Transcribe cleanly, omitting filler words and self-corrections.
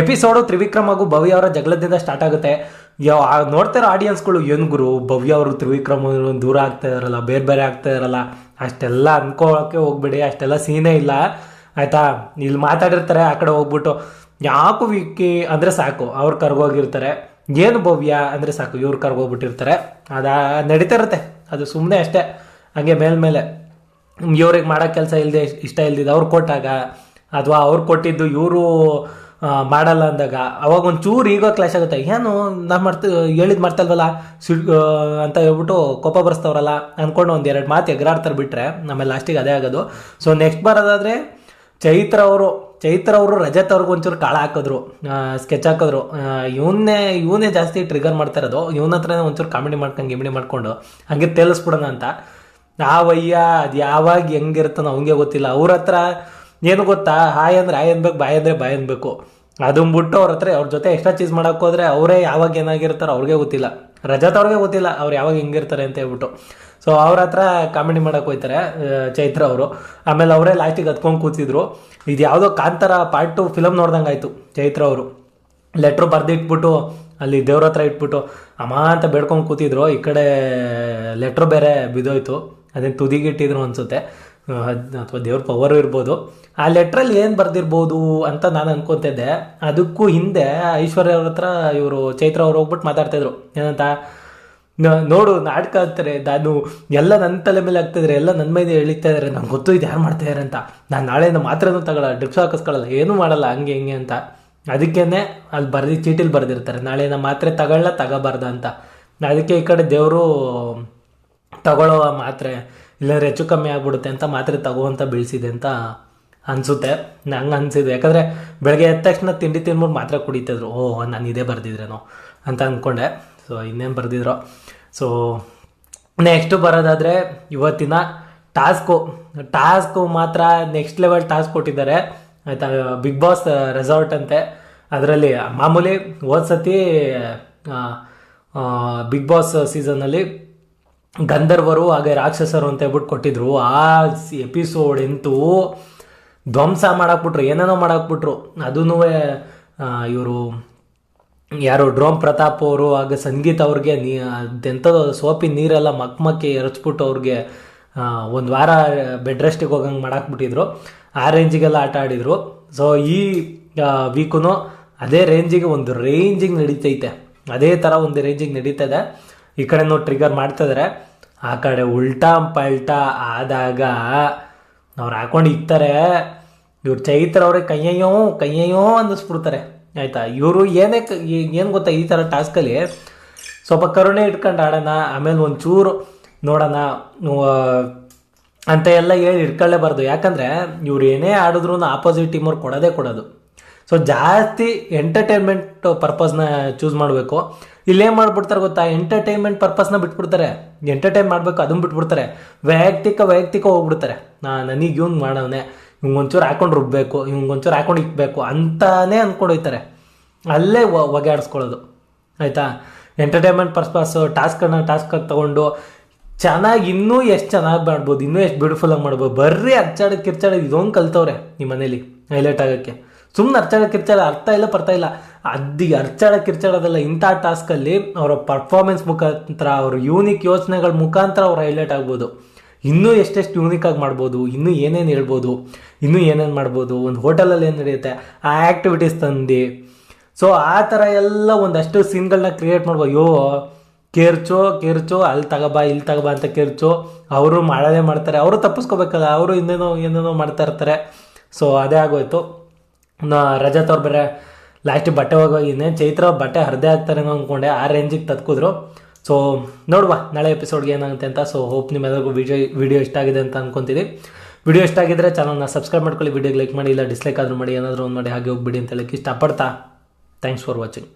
Episode Trivikram ಹಾಗೂ ಭವ್ಯ ಅವರ ಜಗಳದಿಂದ start ಆಗುತ್ತೆ. ನೋಡ್ತಾರೋ ಆಡಿಯನ್ಸ್ಗಳು ಏನು ಗುರು ಭವ್ಯ ಅವರು ತ್ರಿವಿಕ್ರಮ್ ದೂರ ಆಗ್ತಾ ಇದಾರಲ್ಲ, ಬೇರೆ ಬೇರೆ ಆಗ್ತಾ ಇದಾರಲ್ಲ, ಅಷ್ಟೆಲ್ಲ ಅನ್ಕೊಳ್ಳೋಕೆ ಹೋಗ್ಬಿಡಿ, ಅಷ್ಟೆಲ್ಲ ಸೀನೇ ಇಲ್ಲ ಆಯ್ತಾ. ಇಲ್ಲಿ ಮಾತಾಡಿರ್ತಾರೆ, ಆ ಕಡೆ ಹೋಗ್ಬಿಟ್ಟು ಯಾಕು ವಿಕ್ಕಿ ಅಂದರೆ ಸಾಕು ಅವ್ರು ಕರ್ಗೋಗಿರ್ತಾರೆ, ಏನು ಭವ್ಯ ಅಂದರೆ ಸಾಕು ಇವ್ರು ಕರ್ಗೋಗ್ಬಿಟ್ಟಿರ್ತಾರೆ. ನಡೀತಾ ಇರುತ್ತೆ, ಅದು ಸುಮ್ಮನೆ ಅಷ್ಟೇ. ಹಂಗೆ ಮೇಲ್ಮೇಲೆ ಇವ್ರಿಗೆ ಮಾಡೋ ಕೆಲಸ ಇಲ್ಲದೆ ಇಷ್ಟ ಇಲ್ದಿದ್ದು ಅವ್ರು ಕೊಟ್ಟಾಗ, ಅಥವಾ ಅವ್ರು ಕೊಟ್ಟಿದ್ದು ಇವರು ಮಾಡಲ್ಲ ಅಂದಾಗ ಅವಾಗ ಒಂಚೂರು ಈಗೋ ಕ್ಲಾಶ್ ಆಗುತ್ತೆ. ಏನು ನಾನು ಹೇಳಿದ್ ಮಾಡ್ತಲ್ವಲ್ಲ ಅಂತ ಹೇಳ್ಬಿಟ್ಟು ಕೋಪ ಬರ್ಸ್ತವ್ರಲ್ಲ ಅಂದ್ಕೊಂಡು ಒಂದೆರಡು ಮಾತು ಎಗರಾಡ್ತಾರೆ ಬಿಟ್ರೆ ಆಮೇಲೆ ಲಾಸ್ಟಿಗೆ ಅದೇ ಆಗೋದು. ಸೊ ನೆಕ್ಸ್ಟ್ ಬರೋದಾದರೆ ಚೈತ್ರ ಅವರು ರಜತ್ ಅವ್ರಿಗೆ ಒಂಚೂರು ಕಾಳ ಹಾಕಿದ್ರು, ಸ್ಕೆಚ್ ಹಾಕಿದ್ರು. ಇವನೇ ಜಾಸ್ತಿ ಟ್ರಿಗರ್ ಮಾಡ್ತಾ ಇರೋದು. ಇವನ ಹತ್ರನೇ ಒಂಚೂರು ಕಾಮಿಡಿ ಗಿಮಿಡಿ ಮಾಡ್ಕೊಂಡು ಹಂಗೆ ತೇಲಿಸ್ಬಿಡೋಣ ಅಂತ. ವಯ್ಯ ಅದು ಯಾವಾಗ ಹೆಂಗಿರುತ್ತಾನೋ ಅವಂಗೆ ಗೊತ್ತಿಲ್ಲ. ಅವ್ರ ಹತ್ರ ಏನು ಗೊತ್ತಾ, ಹಾಯ್ ಅಂದ್ರೆ ಹಾಯ್ ಅನ್ಬೇಕು, ಬಾಯ್ ಅಂದರೆ ಬಾಯ್ ಅನ್ಬೇಕು. ಅದನ್ನ ಬಿಟ್ಟು ಅವ್ರ ಜೊತೆ ಎಕ್ಸ್ಟ್ರಾ ಚೀಸ್ ಮಾಡೋಕೆ ಹೋದ್ರೆ ಅವರೇ ಯಾವಾಗ ಏನಾಗಿರ್ತಾರೋ ಅವ್ರಿಗೆ ಗೊತ್ತಿಲ್ಲ, ರಜತ್ ಅವ್ರಿಗೆ ಗೊತ್ತಿಲ್ಲ ಅವ್ರು ಯಾವಾಗ ಹೆಂಗಿರ್ತಾರೆ ಅಂತ ಹೇಳ್ಬಿಟ್ಟು. ಸೊ ಅವ್ರ ಹತ್ರ ಕಾಮಿಡಿ ಮಾಡೋಕೆ ಹೋಗ್ತಾರೆ ಚೈತ್ರ ಅವರು. ಆಮೇಲೆ ಅವರೇ ಲಾಸ್ಟಿಗೆ ಹತ್ಕೊಂಡು ಕೂತಿದ್ರು. ಇದು ಯಾವುದೋ ಕಾಂತಾರ ಪಾರ್ಟ್ 2 ಫಿಲಮ್ ನೋಡ್ದಂಗೆ ಆಯಿತು. ಚೈತ್ರ ಅವರು ಲೆಟ್ರು ಬರೆದಿಟ್ಬಿಟ್ಟು ಅಲ್ಲಿ ದೇವ್ರ ಹತ್ರ ಇಟ್ಬಿಟ್ಟು ಅಮ್ಮ ಅಂತ ಬೇಡ್ಕೊಂಡು ಕೂತಿದ್ರು. ಈ ಕಡೆ ಲೆಟ್ರು ಬೇರೆ ಬಿದ್ದೋಯ್ತು, ಅದನ್ನು ತುದಿಗಿಟ್ಟಿದ್ರು ಅನಿಸುತ್ತೆ, ಅಥವಾ ದೇವ್ರ ಪವರು ಇರ್ಬೋದು. ಆ ಲೆಟ್ರಲ್ಲಿ ಏನು ಬರ್ದಿರ್ಬೋದು ಅಂತ ನಾನು ಅನ್ಕೊತಿದ್ದೆ. ಅದಕ್ಕೂ ಹಿಂದೆ ಐಶ್ವರ್ಯ ಅವ್ರ ಹತ್ರ ಇವರು ಚೈತ್ರ ಅವ್ರು ಹೋಗ್ಬಿಟ್ಟು ಮಾತಾಡ್ತಾಯಿದ್ರು, ಏನಂತ ನೋಡು ನಾಟಕ ಆಗ್ತಾರೆ, ನಾನು ಎಲ್ಲ ನನ್ನ ತಲೆ ಮೇಲೆ ಆಗ್ತಾಯಿದ್ರೆ, ಎಲ್ಲ ನನ್ನ ಮೇಲೆ ಎಳಿತಾ ಇದ್ದಾರೆ, ನಂಗೆ ಗೊತ್ತು ಇದು ಯಾರು ಮಾಡ್ತಾ ಇದ್ದಾರೆ ಅಂತ. ನಾನು ನಾಳೆಯಿಂದ ಮಾತ್ರನೂ ತಗೊಳ್ಳಲ್ಲ, ಡ್ರಿಪ್ಸ್ ಹಾಕಿಸ್ಕೊಳ್ಳಲ್ಲ, ಏನೂ ಮಾಡಲ್ಲ, ಹಂಗೆ ಹಿಂಗೆ ಅಂತ. ಅದಕ್ಕೇನೆ ಅಲ್ಲಿ ಚೀಟಿಲಿ ಬರೆದಿರ್ತಾರೆ, ನಾಳೆ ನಮ್ಮ ಮಾತ್ರೆ ತಗೋಬಾರ್ದ ಅಂತ. ಅದಕ್ಕೆ ಈ ಕಡೆ ದೇವರು ತಗೊಳ್ಳೋ ಮಾತ್ರೆ ಇಲ್ಲಾಂದ್ರೆ ಹೆಚ್ಚು ಕಮ್ಮಿ ಆಗ್ಬಿಡುತ್ತೆ ಅಂತ ಮಾತ್ರೆ ತಗೋವಂತ ಬೀಳಿಸಿದೆ ಅಂತ ಅನಿಸುತ್ತೆ. ನಂಗೆ ಅನಿಸಿದೆ, ಯಾಕಂದರೆ ಬೆಳಗ್ಗೆ ಎದ್ದ ತಕ್ಷಣ ತಿಂಡಿ ತಿನ್ಬಿಟ್ಟು ಮಾತ್ರೆ ಕುಡಿತಿದ್ರು. ನಾನು ಇದೇ ಬರ್ದಿದ್ರೇನೋ ಅಂತ ಅಂದ್ಕೊಂಡೆ. ಸೊ ಇನ್ನೇನು ಬರ್ದಿದ್ರು. ಸೊ ನೆಕ್ಸ್ಟು ಬರೋದಾದರೆ ಇವತ್ತಿನ ಟಾಸ್ಕು ಮಾತ್ರ ನೆಕ್ಸ್ಟ್ ಲೆವೆಲ್ ಟಾಸ್ಕ್ ಕೊಟ್ಟಿದ್ದಾರೆ ಆಯಿತಾ. ಬಿಗ್ ಬಾಸ್ ರೆಸಾರ್ಟ್ ಅಂತೆ. ಅದರಲ್ಲಿ ಮಾಮೂಲಿ ಹೋದ್ಸತಿ ಬಿಗ್ ಬಾಸ್ ಸೀಸನ್ನಲ್ಲಿ ಗಂಧರ್ವರು ಹಾಗೆ ರಾಕ್ಷಸರು ಅಂತ ಹೇಳ್ಬಿಟ್ಟು ಕೊಟ್ಟಿದ್ರು. ಆ ಎಪಿಸೋಡ್ ಎಂತೂ ಧ್ವಂಸ ಮಾಡಾಕ್ಬಿಟ್ರು, ಏನೇನೋ ಮಾಡಾಕ್ಬಿಟ್ರು. ಅದೂ ಇವರು ಯಾರು ಡ್ರೋಮ್ ಪ್ರತಾಪ್ ಅವರು ಹಾಗೆ ಸಂಗೀತ ಅವ್ರಿಗೆ ಅದೆಂಥದ್ದು ಸೋಪಿ ನೀರೆಲ್ಲ ಮಕ್ಕಿ ಎರಚ್ಬಿಟ್ಟು ಅವ್ರಿಗೆ ಒಂದು ವಾರ ಬೆಡ್ ರೆಸ್ಟಿಗೆ ಹೋಗಂಗೆ ಮಾಡಾಕ್ಬಿಟ್ಟಿದ್ರು. ಆ ರೇಂಜಿಗೆಲ್ಲ ಆಟ ಆಡಿದರು. ಸೊ ಈ ವೀಕು ಅದೇ ರೇಂಜಿಗೆ ನಡೀತೈತೆ, ಅದೇ ಥರ ಒಂದು ರೇಂಜಿಗೆ ನಡೀತದೆ. ಈ ಕಡೆನೂ ಟ್ರಿಗರ್ ಮಾಡ್ತಿದ್ದಾರೆ, ಆ ಕಡೆ ಉಲ್ಟಾ ಪಲ್ಟಾ ಆದಾಗ ಅವ್ರು ಹಾಕೊಂಡು ಇಕ್ತಾರೆ. ಇವ್ರು ಚೈತ್ರ ಅವ್ರಿಗೆ ಕೈಯಯ್ಯೋ ಅನ್ನಿಸ್ಬಿಡ್ತಾರೆ ಆಯಿತಾ. ಇವರು ಏನು ಗೊತ್ತಾ, ಈ ಥರ ಟಾಸ್ಕಲ್ಲಿ ಸ್ವಲ್ಪ ಕರುಣೆ ಇಟ್ಕೊಂಡು ಆಡೋಣ, ಆಮೇಲೆ ಒಂಚೂರು ನೋಡೋಣ ಅಂತ ಎಲ್ಲ ಹೇಳಿ ಇಟ್ಕೊಳ್ಳೇಬಾರ್ದು. ಯಾಕಂದರೆ ಇವ್ರು ಏನೇ ಆಡಿದ್ರು ಆಪೋಸಿಟ್ ಟೀಮವ್ರು ಕೊಡೋದು. ಸೊ ಜಾಸ್ತಿ ಎಂಟರ್ಟೈನ್ಮೆಂಟ್ ಪರ್ಪಸ್ನ ಚೂಸ್ ಮಾಡಬೇಕು. ಇಲ್ಲೇನು ಮಾಡ್ಬಿಡ್ತಾರೆ ಗೊತ್ತಾ, ಎಂಟರ್ಟೈನ್ಮೆಂಟ್ ಪರ್ಪಸ್ನ ಬಿಟ್ಬಿಡ್ತಾರೆ, ಎಂಟರ್ಟೈನ್ ಮಾಡಬೇಕು ಅದನ್ನು ಬಿಟ್ಬಿಡ್ತಾರೆ, ವೈಯಕ್ತಿಕ ಹೋಗ್ಬಿಡ್ತಾರೆ. ನನಗೆ ಇವ್ನು ಮಾಡವನೆ, ಇವಂಗೊಂಚೂರು ಹಾಕೊಂಡು ರುಬ್ಬೇಕು, ಇವಂಗೊಂಚೂರು ಹಾಕೊಂಡು ಇಕ್ಬೇಕು ಅಂತಾನೇ ಅಂದ್ಕೊಂಡೋಯ್ತಾರೆ. ಅಲ್ಲೇ ಒಗ್ಯಾಡಿಸ್ಕೊಳ್ಳೋದು ಆಯಿತಾ. ಎಂಟರ್ಟೈನ್ಮೆಂಟ್ ಪರ್ಪಸ್ ಟಾಸ್ಕಾಗಿ ತೊಗೊಂಡು ಇನ್ನೂ ಎಷ್ಟು ಚೆನ್ನಾಗಿ ಮಾಡ್ಬೋದು, ಇನ್ನೂ ಎಷ್ಟು ಬ್ಯೂಟಿಫುಲ್ಲಾಗಿ ಮಾಡ್ಬೋದು. ಬರ್ರಿ ಕಿರ್ಚಾಡೋದು ಇದೊಂದು ಕಲ್ತವ್ರೆ ನಿಮ್ಮ ಮನೇಲಿ ಹೈಲೈಟ್ ಆಗೋಕ್ಕೆ. ಸುಮ್ಮನೆ ಕಿರ್ಚಾಡ ಅರ್ಥ ಇಲ್ಲ. ಕಿರ್ಚಾಡೋದಲ್ಲ. ಇಂಥ ಟಾಸ್ಕಲ್ಲಿ ಅವರ ಪರ್ಫಾರ್ಮೆನ್ಸ್ ಮುಖಾಂತರ, ಅವ್ರ ಯೂನಿಕ್ ಯೋಚನೆಗಳ ಮುಖಾಂತರ ಅವ್ರು ಹೈಲೈಟ್ ಆಗ್ಬೋದು. ಇನ್ನೂ ಎಷ್ಟೆಷ್ಟು ಯೂನಿಕಾಗಿ ಮಾಡ್ಬೋದು, ಇನ್ನೂ ಏನೇನು ಹೇಳ್ಬೋದು, ಇನ್ನೂ ಏನೇನು ಮಾಡ್ಬೋದು, ಒಂದು ಹೋಟೆಲಲ್ಲಿ ಏನು ನಡೆಯುತ್ತೆ ಆ ಆ್ಯಕ್ಟಿವಿಟೀಸ್ ತಂದು. ಸೊ ಆ ಥರ ಎಲ್ಲ ಒಂದಷ್ಟು ಸೀನ್ಗಳನ್ನ ಕ್ರಿಯೇಟ್ ಮಾಡ್ಬೋದು. ಕೇರ್ಚೋ ಅಲ್ಲಿ ತಗೋಬಾ ಇಲ್ಲಿ ತಗೋಬಾ ಅಂತ ಕೇರ್ಚೋ ಅವರು ಮಾಡೋದೇ ಮಾಡ್ತಾರೆ. ಅವರು ತಪ್ಪಿಸ್ಕೋಬೇಕಲ್ಲ, ಅವರು ಏನೇನೋ ಮಾಡ್ತಾ ಇರ್ತಾರೆ. ಸೊ ಅದೇ ಆಗೋಯ್ತು. ರಜತ್ ಅವ್ರು ಬೇರೆ ಲಾಸ್ಟಿಗೆ ಬಟ್ಟೆ ಹೋಗೋಗಿದ್ದೆ, ಚೈತ್ರ ಬಟ್ಟೆ ಹರಿದೇ ಆಗ್ತಾರೆ ಅಂದ್ಕೊಂಡೆ, ಆ ರೇಂಜಿಗೆ ತದ್ಕಿದ್ರು. ಸೊ ನೋಡುವ ನಾಳೆ ಎಪಿಸೋಡ್ಗೆ ಏನಾಗುತ್ತೆ ಅಂತ. ಸೊ ಹೋಪ್ ನಿಮ್ಮೆಲ್ಲರಿಗೂ ವಿಡಿಯೋ ಇಷ್ಟ ಆಗಿದೆ ಅಂತ ಅನ್ಕೊತೀನಿ. ವಿಡಿಯೋ ಇಷ್ಟ ಆಗಿದ್ರೆ ಚಾನಲ್ನ ಸಬ್ಸ್ಕ್ರೈಬ್ ಮಾಡ್ಕೊಳ್ಳಿ, ವಿಡಿಯೋಗೆ ಲೈಕ್ ಮಾಡಿ, ಇಲ್ಲ ಡಿಸ್ಲೈಕ್ ಆದರೂ ಮಾಡಿ, ಏನಾದರೂ ಒಂದು ಮಾಡಿ ಹಾಗೆ ಹೋಗ್ಬಿಡಿ ಅಂತ ಹೇಳಕ್ಕೆ ಇಷ್ಟಪಡ್ತಾ ಥ್ಯಾಂಕ್ಸ್ ಫಾರ್ ವಾಚಿಂಗ್.